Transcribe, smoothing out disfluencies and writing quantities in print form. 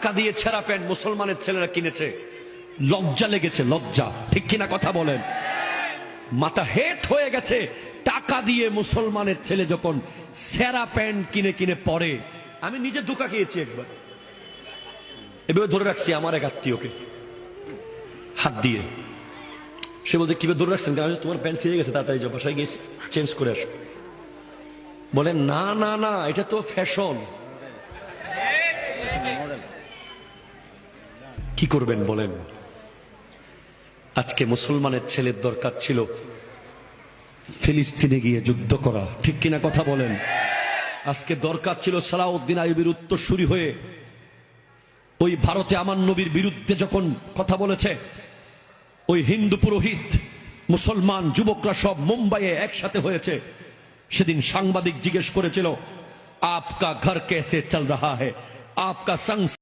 টাকা দিয়ে ছেঁড়া প্যান্ট মুসলমানের ছেলেরা কিনেছে, লজ্জা লেগেছে, লজ্জা, ঠিক কিনা কথা বলেন? মাথা হেট হয়ে গেছে। টাকা দিয়ে মুসলমানের ছেলে যখন ছেঁড়া প্যান্ট কিনে কিনে পরে, আমি নিজে ধোকা খেয়েছি একবার, এভাবে ধরে রাখছি আমার এক আত্মীয়কে হাত দিয়ে। সে বলছে কিভাবে ধরে রাখছেন? তোমার প্যান্ট ছিঁড়ে গেছে, তাড়াতাড়ি যাও, বাসায় গিয়ে চেঞ্জ করে আসো। বলে না না না, এটা তো ফ্যাশন। কি করবেন বলেন? আজকে মুসলমানের ছেলের দরকার ছিল ফিলিস্তিনে গিয়ে যুদ্ধ করা, ঠিক কিনা কথা বলেন? আজকে দরকার ছিল সালাউদ্দিন আইয়ুবের উত্তরসূরি হয়ে ওই ভারতে আমার নবীর বিরুদ্ধে যখন কথা বলেছে, ওই হিন্দু পুরোহিত মুসলমান যুবকরা সব মুম্বাইয়ে একসাথে হয়েছে। সেদিন সাংবাদিক জিজ্ঞেস করেছিল, আপকা ঘর কেসে চল রাহা হ্যায়, আপকা সংসার